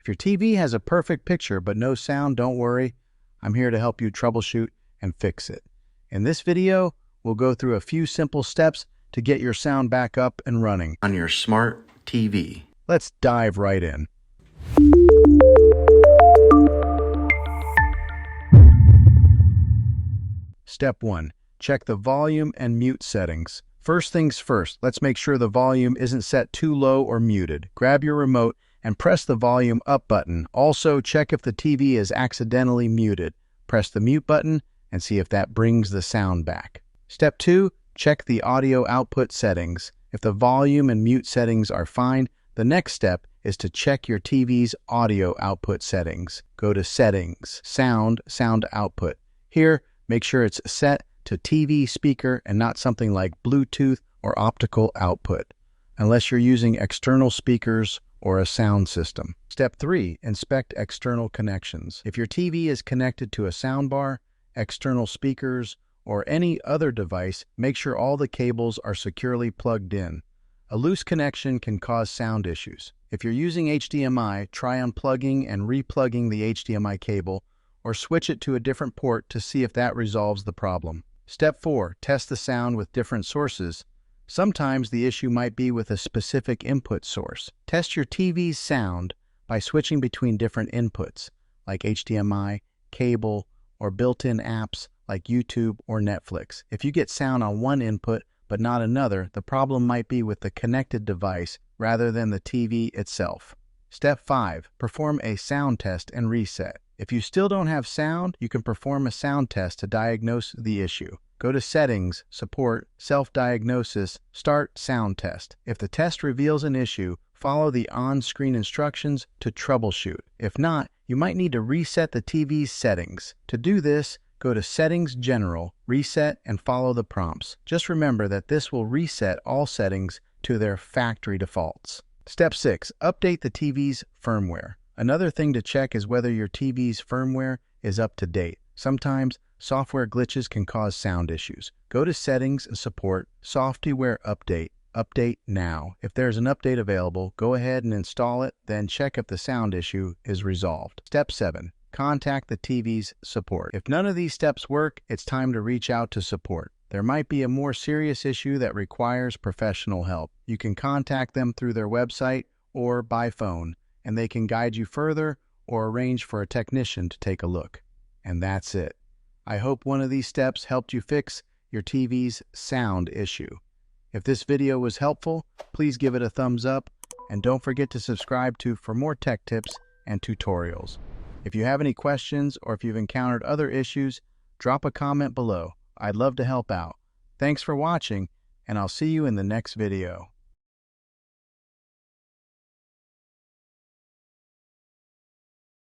If your TV has a perfect picture but no sound, don't worry. I'm here to help you troubleshoot and fix it. In this video, we'll go through a few simple steps to get your sound back up and running on your smart TV. Let's dive right in. Step 1. Check the volume and mute settings. First things first, let's make sure the volume isn't set too low or muted. Grab your remote and press the volume up button. Also, check if the TV is accidentally muted. Press the mute button and see if that brings the sound back. Step 2. Check the audio output settings. If the volume and mute settings are fine, the next step is to check your TV's audio output settings. Go to Settings, Sound Output. Here, make sure it's set to TV speaker and not something like Bluetooth or optical output, unless you're using external speakers or a sound system. Step 3. Inspect external connections. If your TV is connected to a soundbar, external speakers, or any other device, make sure all the cables are securely plugged in. A loose connection can cause sound issues. If you're using HDMI, try unplugging and replugging the HDMI cable, or switch it to a different port to see if that resolves the problem. Step 4. Test the sound with different sources. Sometimes the issue might be with a specific input source. Test your TV's sound by switching between different inputs, like HDMI, cable, or built-in apps like YouTube or Netflix. If you get sound on one input but not another, the problem might be with the connected device rather than the TV itself. Step 5. Perform a sound test and reset. If you still don't have sound, you can perform a sound test to diagnose the issue. Go to Settings, Support, Self-Diagnosis, Start Sound Test. If the test reveals an issue, follow the on-screen instructions to troubleshoot. If not, you might need to reset the TV's settings. To do this, go to Settings General, Reset, and follow the prompts. Just remember that this will reset all settings to their factory defaults. Step 6. Update the TV's firmware. Another thing to check is whether your TV's firmware is up to date. Sometimes, software glitches can cause sound issues. Go to Settings and Support, Software Update. Update now. If there's an update available, go ahead and install it, then check if the sound issue is resolved. Step 7. Contact the TV's support. If none of these steps work, it's time to reach out to support. There might be a more serious issue that requires professional help. You can contact them through their website or by phone, and they can guide you further or arrange for a technician to take a look. And that's it. I hope one of these steps helped you fix your TV's sound issue. If this video was helpful, please give it a thumbs up, and don't forget to subscribe for more tech tips and tutorials. If you have any questions or if you've encountered other issues, drop a comment below. I'd love to help out. Thanks for watching, and I'll see you in the next video.